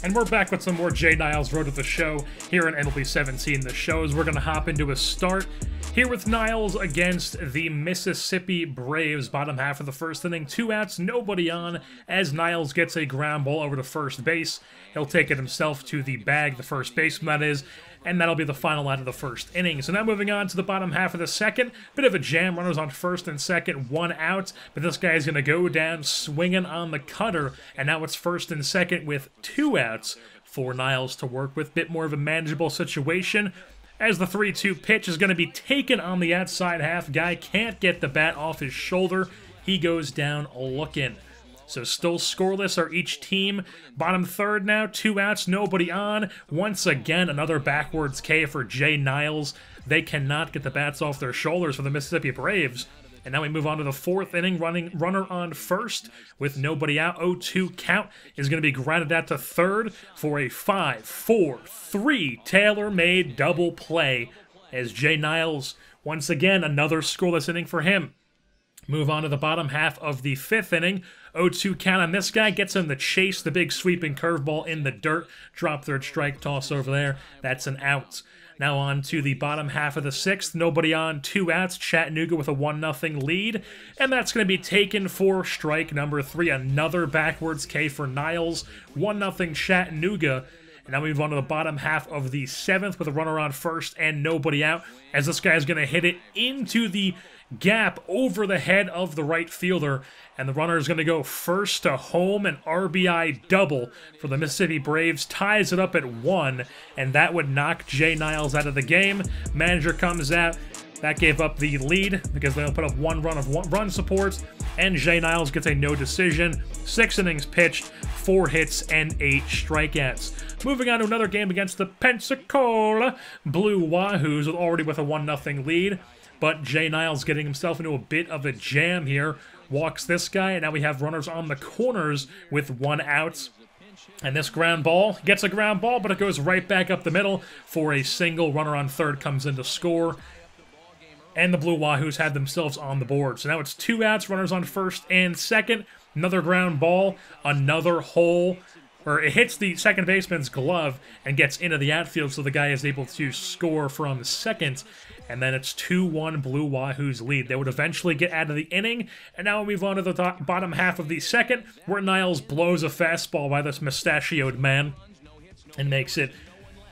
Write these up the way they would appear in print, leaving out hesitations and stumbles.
And we're back with some more Jay Niles Road to the Show here in MLB 17. The shows we're going to hop into a start here with Niles against the Mississippi Braves. Bottom half of the first inning, 2 outs, nobody on, as Niles gets a ground ball over to first base. He'll take it himself to the bag, the first baseman that is, and that'll be the final out of the first inning. So now moving on to the bottom half of the second, bit of a jam, runners on first and second, 1 out, but this guy's going to go down swinging on the cutter, and now it's first and second with 2 outs for Niles to work with. Bit more of a manageable situation, as the 3-2 pitch is going to be taken on the outside half. Guy can't get the bat off his shoulder. He goes down looking. So still scoreless are each team. Bottom third now, 2 outs, nobody on. Once again, another backwards K for Jay Niles. They cannot get the bats off their shoulders for the Mississippi Braves. And now we move on to the 4th inning, runner on first with nobody out. 0-2 count is going to be grounded out to third for a 5-4-3 tailor-made double play, as Jay Niles, once again, another scoreless inning for him. Move on to the bottom half of the 5th inning. 0-2 count on this guy. Gets him to chase the big sweeping curveball in the dirt. Drop third strike toss over there. That's an out. Now on to the bottom half of the 6th. Nobody on, 2 outs. Chattanooga with a 1-0 lead. And that's going to be taken for strike number 3. Another backwards K for Niles. 1-0 Chattanooga. And now we move on to the bottom half of the 7th with a runner on first and nobody out, as this guy's going to hit it into the gap over the head of the right fielder. And the runner is going to go first to home, an RBI double for the Mississippi Braves. Ties it up at 1, and that would knock Jay Niles out of the game. Manager comes out. That gave up the lead because they'll put up 1 run of run support, and Jay Niles gets a no decision. 6 innings pitched, 4 hits, and 8 strikeouts. Moving on to another game against the Pensacola Blue Wahoos, already with a 1-0 lead. But Jay Niles getting himself into a bit of a jam here. Walks this guy, and now we have runners on the corners with 1 out. And this ground ball gets a ground ball, but it goes right back up the middle for a single. Runner on third comes in to score. And the Blue Wahoos had themselves on the board. So now it's 2 outs, runners on first and second. Another ground ball, another hole, or it hits the second baseman's glove and gets into the outfield, so the guy is able to score from second. And then it's 2-1 Blue Wahoos lead. They would eventually get out of the inning. And now we move on to the bottom half of the second, where Niles blows a fastball by this mustachioed man and makes it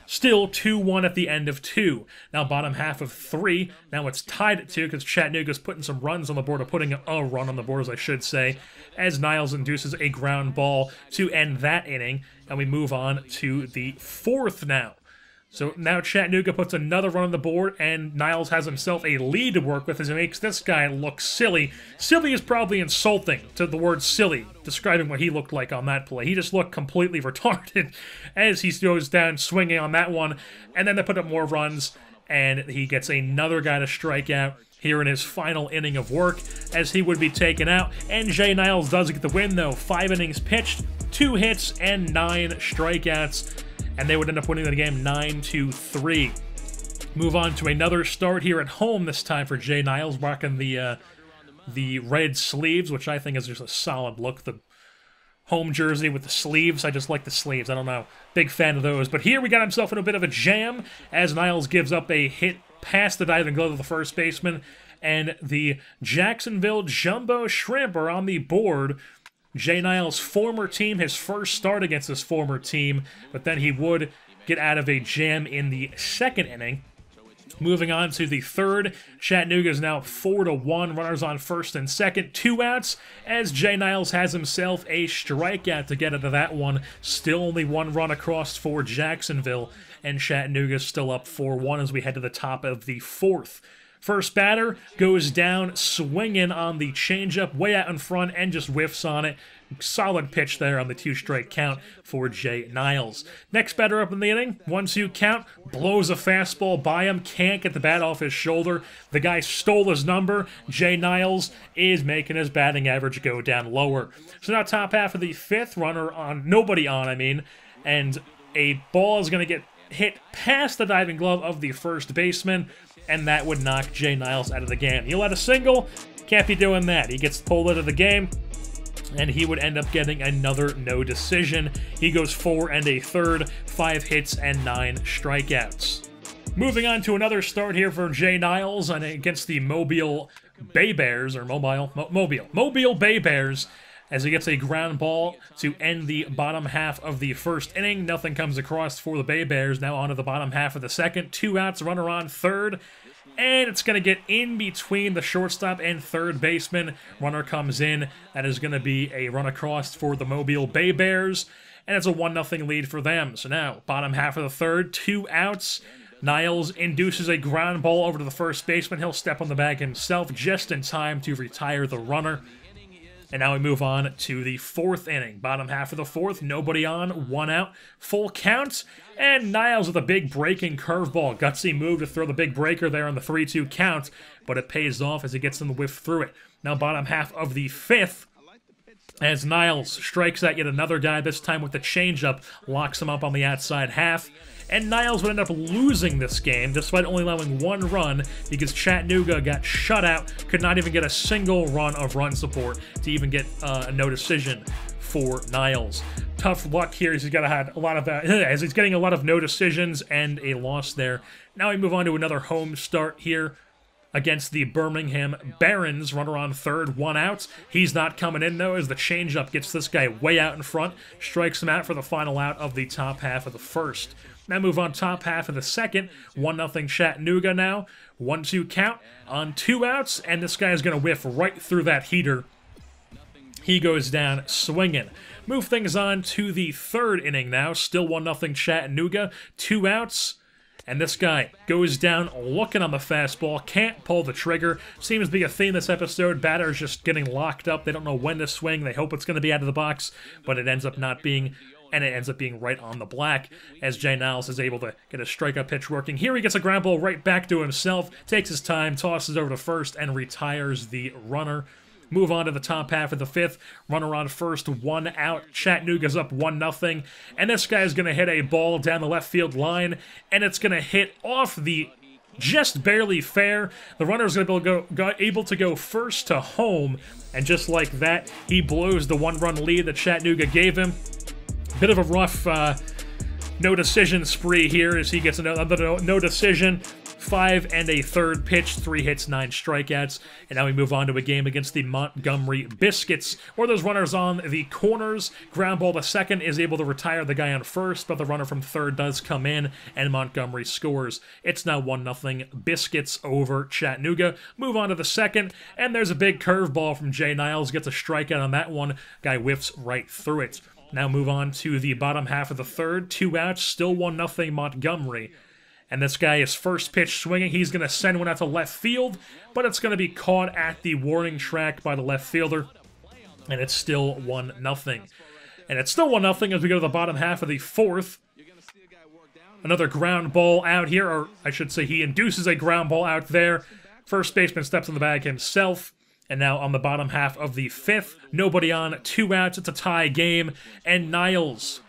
still 2-1 at the end of 2. Now bottom half of 3. Now it's tied at 2 because Chattanooga's putting some runs on the board, or putting a run on the board, as I should say, as Niles induces a ground ball to end that inning. And we move on to the 4th now. So now Chattanooga puts another run on the board, and Niles has himself a lead to work with as he makes this guy look silly. Silly is probably insulting to the word silly, describing what he looked like on that play. He just looked completely retarded as he goes down swinging on that one, and then they put up more runs, and he gets another guy to strike out here in his final inning of work, as he would be taken out. And Jay Niles does get the win, though. 5 innings pitched, 2 hits, and 9 strikeouts. And they would end up winning the game 9-3. Move on to another start here at home, this time for Jay Niles, rocking the red sleeves, which I think is just a solid look. The home jersey with the sleeves, I just like the sleeves. I don't know, big fan of those. But here we got himself in a bit of a jam, as Niles gives up a hit past the diving glove of the first baseman, and the Jacksonville Jumbo Shrimp are on the board. Jay Niles' former team, his first start against his former team, but then he would get out of a jam in the 2nd inning. Moving on to the 3rd, Chattanooga is now 4-1, runners on first and second, 2 outs, as Jay Niles has himself a strikeout to get out of that one. Still only 1 run across for Jacksonville, and Chattanooga is still up 4-1 as we head to the top of the 4th. First batter goes down swinging on the changeup way out in front and just whiffs on it. Solid pitch there on the 2-strike count for Jay Niles. Next batter up in the inning, 1-2 count, blows a fastball by him, can't get the bat off his shoulder. The guy stole his number. Jay Niles is making his batting average go down lower. So now top half of the 5th, runner on, nobody on, and a ball is going to get hit past the diving glove of the first baseman, and that would knock Jay Niles out of the game. He'll let a single, can't be doing that. He gets pulled out of the game. and he would end up getting another no decision. He goes 4 1/3, 5 hits and 9 strikeouts. Moving on to another start here for Jay Niles and against the Mobile BayBears, or Mobile BayBears, as he gets a ground ball to end the bottom half of the first inning. Nothing comes across for the BayBears. Now on to the bottom half of the second. 2 outs, runner on third. And it's going to get in between the shortstop and third baseman. Runner comes in. That is going to be a run across for the Mobile BayBears. And it's a 1-0 lead for them. So now, bottom half of the third, 2 outs. Niles induces a ground ball over to the first baseman. He'll step on the bag himself just in time to retire the runner. And now we move on to the fourth inning. Bottom half of the fourth, nobody on, 1 out, full count. And Niles with a big breaking curveball. Gutsy move to throw the big breaker there on the 3-2 count, but it pays off as he gets them to whiff through it. Now bottom half of the fifth, as Niles strikes at yet another guy, this time with the changeup, locks him up on the outside half. And Niles would end up losing this game, despite only allowing 1 run, because Chattanooga got shut out, could not even get a single run of run support to even get a no decision for Niles. Tough luck here, as he's got to have a lot of as he's getting a lot of no decisions and a loss there. Now we move on to another home start here against the Birmingham Barons. Runner on third, 1 out. He's not coming in, though, as the changeup gets this guy way out in front, strikes him out for the final out of the top half of the first. Now move on top half of the second, 1-0 Chattanooga now, 1-2 count on 2 outs, and this guy is going to whiff right through that heater. He goes down swinging. Move things on to the third inning now, still 1-0 Chattanooga, 2 outs. And this guy goes down looking on the fastball, can't pull the trigger. Seems to be a theme this episode. Batters just getting locked up. They don't know when to swing. They hope it's going to be out of the box, but it ends up not being, and it ends up being right on the black, as Jay Niles is able to get a strikeout pitch working. Here he gets a ground ball right back to himself, takes his time, tosses over to first, and retires the runner. Move on to the top half of the fifth. Runner on first, 1 out. Chattanooga's up 1-0. And this guy's going to hit a ball down the left field line, and it's going to hit off the just barely fair. The runner's going to be able to go first to home, and just like that, he blows the 1-run lead that Chattanooga gave him. Bit of a rough no decision spree here as he gets another no decision. 5 1/3 pitch, 3 hits, 9 strikeouts. And now we move on to a game against the Montgomery Biscuits, where those runners on the corners. Ground ball to second is able to retire the guy on first, but the runner from third does come in, and Montgomery scores. It's now 1-0 Biscuits over Chattanooga. Move on to the second, and there's a big curveball from Jay Niles. Gets a strikeout on that one. Guy whiffs right through it. Now move on to the bottom half of the third. 2 outs, still 1-0 Montgomery. And this guy is first pitch swinging. He's going to send one out to left field, but it's going to be caught at the warning track by the left fielder. And it's still 1-0. And it's still 1-0 as we go to the bottom half of the fourth. Another ground ball out here, or I should say he induces a ground ball out there. First baseman steps in the bag himself. And now on the bottom half of the fifth, nobody on, 2 outs. It's a tie game. And Niles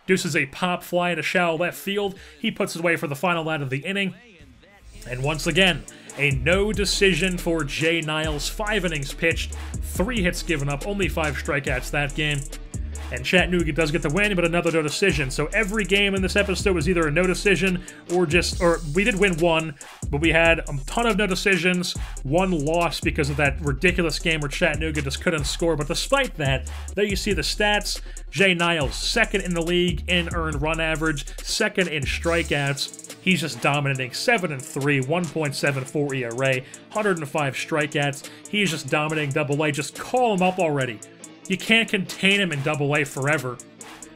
deuces a pop fly into shallow left field. He puts it away for the final out of the inning. And once again, a no decision for Jay Niles. 5 innings pitched, 3 hits given up, only 5 strikeouts that game. And Chattanooga does get the win, but another no decision. So every game in this episode was either a no decision or we did win 1, but we had a ton of no decisions, 1 loss because of that ridiculous game where Chattanooga just couldn't score. But despite that, there you see the stats. Jay Niles, 2nd in the league in earned run average, 2nd in strikeouts. He's just dominating. 7-3, 1.74 ERA, 105 strikeouts. He's just dominating Double-A. Just call him up already. You can't contain him in Double-A forever.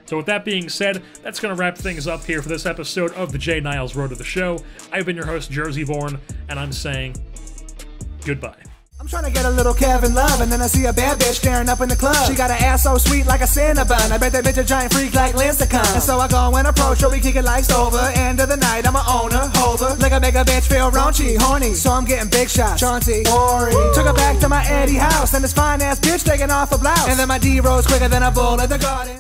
So with that being said, that's going to wrap things up here for this episode of the Jay Niles Road to the Show. I've been your host, Jersey Born, and I'm saying goodbye. I'm trying to get a little Kevin love, and then I see a bad bitch staring up in the club. She got an ass so sweet like a Cinnabon. I bet that bitch a giant freak like Lincecum. And so I go and approach her, we kick it like Stover. End of the night, I'm a owner, holder. Like I make a bitch feel raunchy, horny. So I'm getting big shots, Chauncey, Ori. Took her back to my Eddie house, and this fine ass bitch taking off her blouse. And then my D rose quicker than a bull at the garden.